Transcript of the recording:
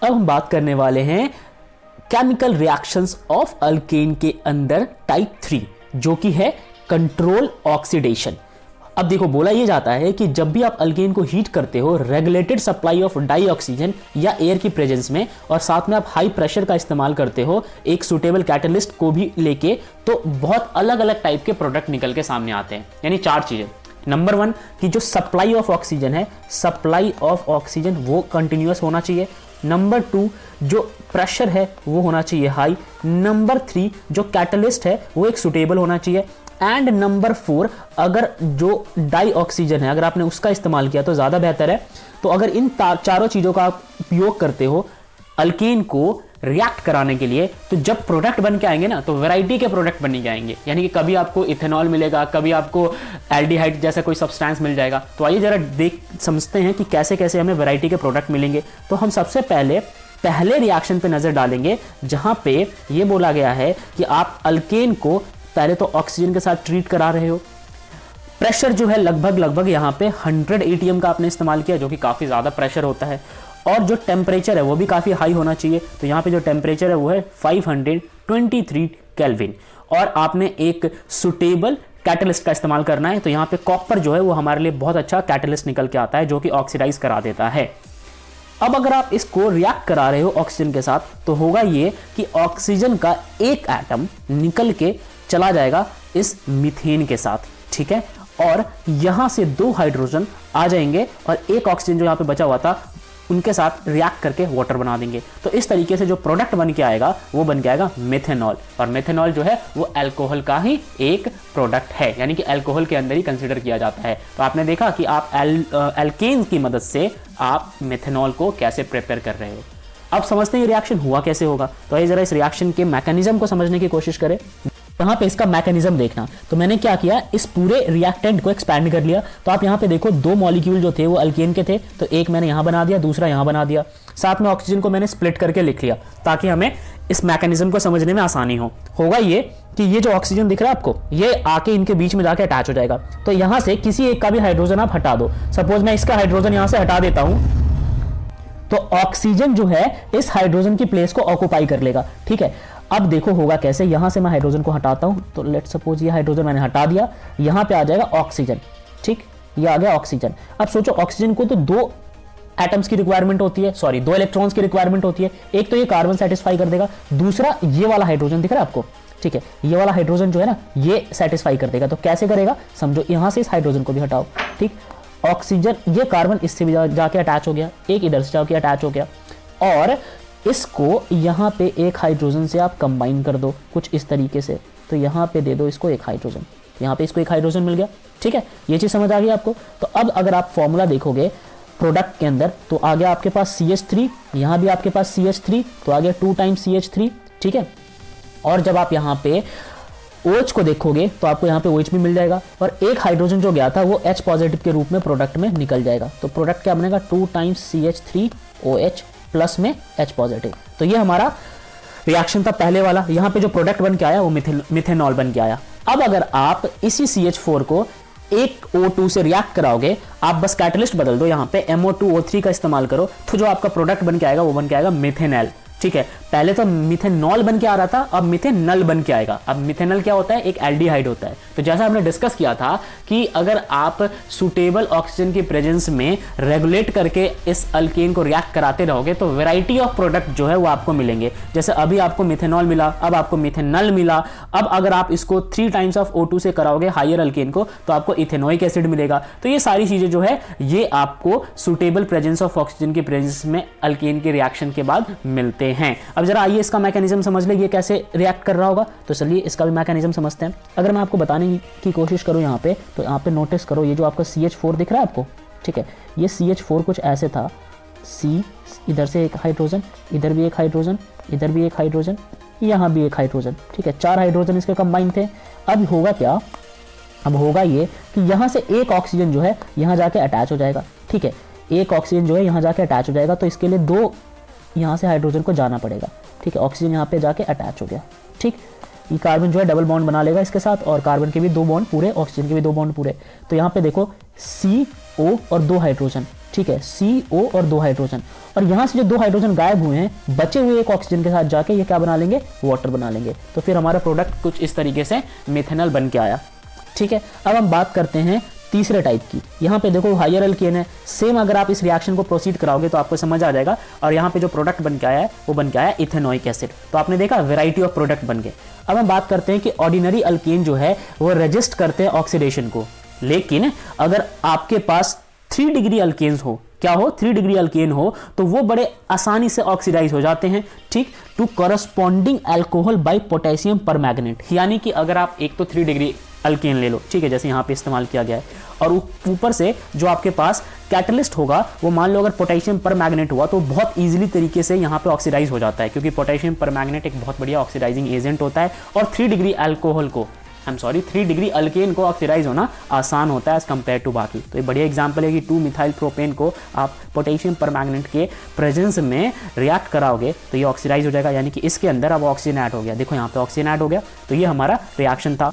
अब हम बात करने वाले हैं केमिकल रिएक्शंस ऑफ अल्केन के अंदर टाइप 3, जो कि है कंट्रोल ऑक्सीडेशन। अब देखो, बोला यह जाता है कि जब भी आप अल्केन को हीट करते हो regulated supply of dioxygen या एयर की प्रेजेंस में, और साथ में आप हाई प्रेशर का इस्तेमाल करते हो एक सुटेबल कैटलिस्ट को भी लेके, तो बहुत अलग अलग टाइप के प्रोडक्ट निकल के सामने आते हैं। यानी 4 चीजें। नंबर 1 कि जो सप्लाई ऑफ ऑक्सीजन है, सप्लाई ऑफ ऑक्सीजन वो कंटिन्यूअस होना चाहिए। नंबर 2 जो प्रेशर है वो होना चाहिए हाई। नंबर 3 जो कैटलिस्ट है वो एक सुटेबल होना चाहिए। एंड नंबर 4 अगर जो डाई ऑक्सीजन है अगर आपने उसका इस्तेमाल किया तो ज़्यादा बेहतर है। तो अगर इन चारों चीज़ों का आप उपयोग करते हो अल्केन को रिएक्ट कराने के लिए, तो जब प्रोडक्ट बन के आएंगे ना, तो वैरायटी के प्रोडक्ट बन के आएंगे। यानी कि कभी आपको इथेनॉल मिलेगा, कभी आपको एल्डिहाइड जैसा कोई सब्सटेंस मिल जाएगा। तो आइए जरा समझते हैं कि कैसे कैसे हमें वैरायटी के प्रोडक्ट मिलेंगे। तो हम सबसे पहले रिएक्शन पे नजर डालेंगे, जहां पे ये बोला गया है कि आप अल्केन को पहले तो ऑक्सीजन के साथ ट्रीट करा रहे हो। प्रेशर जो है लगभग यहाँ पे 100 ATM का आपने इस्तेमाल किया, जो कि काफ़ी ज़्यादा प्रेशर होता है। और जो टेम्परेचर है वो भी काफ़ी हाई होना चाहिए। तो यहाँ पे जो टेम्परेचर है वो है 523 केल्विन। और आपने एक सुटेबल कैटलिस्ट का इस्तेमाल करना है। तो यहाँ पे कॉपर जो है वो हमारे लिए बहुत अच्छा कैटलिस्ट निकल के आता है, जो कि ऑक्सीडाइज करा देता है। अब अगर आप इसको रिएक्ट करा रहे हो ऑक्सीजन के साथ, तो होगा ये कि ऑक्सीजन का एक एटम निकल के चला जाएगा इस मीथेन के साथ, ठीक है। और यहां से 2 हाइड्रोजन आ जाएंगे और एक ऑक्सीजन जो यहां पे बचा हुआ था उनके साथ रिएक्ट करके वाटर बना देंगे। तो इस तरीके से जो प्रोडक्ट बन के आएगा वो बन के आएगा मेथेनॉल। और मेथेनॉल जो है वो अल्कोहल का ही एक प्रोडक्ट है, यानी कि अल्कोहल के अंदर ही कंसिडर किया जाता है। तो आपने देखा कि आप एल्केन की मदद से आप मेथेनॉल को कैसे प्रिपेयर कर रहे हो। अब समझते हैं ये रिएक्शन हुआ कैसे होगा। तो आइए जरा इस रिएक्शन के मैकेनिज्म को समझने की कोशिश करें। यहाँ पे इसका मैकेनिज्म देखना। तो मैंने क्या किया, इस पूरे रिएक्टेंट को एक्सपैंड कर लिया। तो आप यहाँ पे देखो 2 मॉलिक्यूल जो थे वो अल्केन के थे, तो एक मैंने यहाँ बना दिया, दूसरा यहाँ बना दिया। साथ में ऑक्सीजन को मैंने स्प्लिट करके लिख लिया, ताकि हमें इस मैकेनिज्म को समझने में आसानी हो। होगा ये कि ये जो ऑक्सीजन दिख रहा है आपको, ये आके इनके बीच में जाके अटैच हो जाएगा। तो यहाँ से किसी एक का भी हाइड्रोजन आप हटा दो। सपोज मैं इसका हाइड्रोजन यहाँ से हटा देता हूँ, तो ऑक्सीजन जो है इस हाइड्रोजन की प्लेस को ऑक्युपाई कर लेगा, ठीक है। अब देखो होगा कैसे, यहां से मैं हाइड्रोजन को हटाता हूं, तो लेट सपोज ये हाइड्रोजन मैंने हटा दिया, यहां पे आ जाएगा ऑक्सीजन, ठीक, ये आ गया ऑक्सीजन। अब सोचो ऑक्सीजन को तो 2 एटम्स की रिक्वायरमेंट होती है, सॉरी 2 इलेक्ट्रॉन्स की रिक्वायरमेंट होती है। एक तो ये कार्बन सेटिस्फाई कर देगा, दूसरा ये वाला हाइड्रोजन दिख रहा है आपको, ठीक है, ये वाला हाइड्रोजन जो है ना ये सेटिस्फाई कर देगा। तो कैसे करेगा समझो, यहां से इस हाइड्रोजन को भी हटाओ, ठीक, ऑक्सीजन, ये कार्बन इससे भी जाके अटैच हो गया, एक इधर से जाके अटैच हो गया, और इसको यहाँ पे एक हाइड्रोजन से आप कंबाइन कर दो कुछ इस तरीके से। तो यहाँ पे दे दो इसको एक हाइड्रोजन, यहाँ पे इसको एक हाइड्रोजन मिल गया, ठीक है। ये चीज़ समझ आ गई आपको। तो अब अगर आप फॉर्मूला देखोगे प्रोडक्ट के अंदर, तो आ गया आपके पास CH3, यहाँ भी आपके पास CH3, तो आ गया 2 टाइम्स CH3, ठीक है। और जब आप यहाँ पे OH को देखोगे तो आपको यहाँ पे OH भी मिल जाएगा, और एक हाइड्रोजन जो गया था वो H पॉजिटिव के रूप में प्रोडक्ट में निकल जाएगा। तो प्रोडक्ट क्या बनेगा, 2 टाइम्स CH3OH प्लस में H पॉजिटिव। तो ये हमारा रिएक्शन था पहले वाला। यहाँ पे जो प्रोडक्ट बन के आया वो मिथेनॉल बन के आया। अब अगर आप इसी CH4 को एक O2 से रिएक्ट कराओगे, आप बस कैटलिस्ट बदल दो, यहाँ पे MO2O3 का इस्तेमाल करो, तो जो आपका प्रोडक्ट बन के आएगा वो बन के आएगा मिथेनॉल, ठीक है। पहले तो मिथेनॉल बन के आ रहा था, अब मिथेनल बन के आएगा। अब मिथेनल क्या होता है, एक एल्डिहाइड होता है। तो जैसा हमने डिस्कस किया था कि अगर आप सुटेबल ऑक्सीजन की प्रेजेंस में रेगुलेट करके इस अल्केन को रिएक्ट कराते रहोगे, तो वैरायटी ऑफ प्रोडक्ट जो है वो आपको मिलेंगे। जैसे अभी आपको मिथेनॉल मिला, अब आपको मिथेनल मिला। अब अगर आप इसको 3 टाइम्स ऑफ O2 से कराओगे हायर अल्केन को, तो आपको इथेनोइक एसिड मिलेगा। तो ये सारी चीजें जो है ये आपको सुटेबल प्रेजेंस ऑफ ऑक्सीजन की प्रेजेंस में अल्केन के रिएक्शन के बाद मिलते हैं। अब जरा आइए इसका मैकेनिज्म समझ ले, ये कैसे रिएक्ट कर रहा होगा। तो चलिए इसका भी मैकेनिज्म समझते हैं। अगर मैं आपको बताने की कोशिश करूं यहाँ पे, तो यहाँ पे नोटिस करो ये जो आपका CH4 दिख रहा है आपको, ठीक है, ये CH4 कुछ ऐसे था, C इधर से एक हाइड्रोजन, इधर भी एक हाइड्रोजन, इधर भी एक हाइड्रोजन, यहाँ भी एक हाइड्रोजन, ठीक है, 4 हाइड्रोजन इसके कंबाइन थे। अब होगा क्या, अब होगा ये कि यहाँ से एक ऑक्सीजन जो है यहाँ जाके अटैच हो जाएगा, ठीक है, एक ऑक्सीजन जो है यहाँ जाके अटैच हो जाएगा। तो इसके लिए 2 यहाँ से हाइड्रोजन को जाना पड़ेगा, ठीक है, ऑक्सीजन यहाँ पे जाके अटैच हो गया, ठीक। ये कार्बन जो है डबल बॉन्ड बना लेगा इसके साथ, और कार्बन के भी 2 बॉन्ड पूरे, ऑक्सीजन के भी 2 बॉन्ड पूरे। तो यहाँ पे देखो CO और 2 हाइड्रोजन, ठीक है, CO और 2 हाइड्रोजन, और यहां से जो 2 हाइड्रोजन गायब हुए हैं, बचे हुए एक ऑक्सीजन के साथ जाके ये क्या बना लेंगे, वाटर बना लेंगे। तो फिर हमारा प्रोडक्ट कुछ इस तरीके से मेथेनॉल बन के आया। ठीक है, अब हम बात करते हैं तीसरे टाइप की। यहाँ पे देखो हायर अल्केन है, सेम अगर आप इस रिएक्शन को प्रोसीड कराओगे तो आपको समझ आ जाएगा, और यहाँ पे जो प्रोडक्ट बन के आया है वो बन के आया इथेनोइक एसिड। तो आपने देखा वैरायटी ऑफ प्रोडक्ट बन गए। अब हम बात करते हैं कि ऑर्डिनरी अल्केन जो है वो रेजिस्ट करते हैं ऑक्सीडेशन को, लेकिन अगर आपके पास 3 डिग्री अल्केन्स हो, क्या हो, 3 डिग्री अल्केन हो, तो वो बड़े आसानी से ऑक्सीडाइज हो जाते हैं। ठीक, to corresponding alcohol by potassium permanganate, यानी कि अगर आप एक तो 3 डिग्री अल्केन ले लो, ठीक है, जैसे यहाँ पे इस्तेमाल किया गया है, और ऊपर से जो आपके पास कैटलिस्ट होगा वो मान लो अगर पोटेशियम परमैंगनेट हुआ तो बहुत इजीली तरीके से यहाँ पे ऑक्सीडाइज हो जाता है, क्योंकि पोटेशियम परमैंगनेट एक बहुत बढ़िया ऑक्सीडाइजिंग एजेंट होता है, और 3 डिग्री अल्कोहल को 3 डिग्री अल्केन को ऑक्सीडाइज होना आसान होता है एज कंपेयर टू बाकी। तो ये बढ़िया एग्जांपल है कि 2 मिथाइल प्रोपेन को आप पोटेशियम परमैंगनेट के प्रेजेंस में रिएक्ट कराओगे तो ये ऑक्सीडाइज हो जाएगा, यानी कि इसके अंदर अब ऑक्सीजन ऐड हो गया। देखो यहाँ पे ऑक्सीजन ऐड हो गया, तो ये हमारा रिएक्शन था।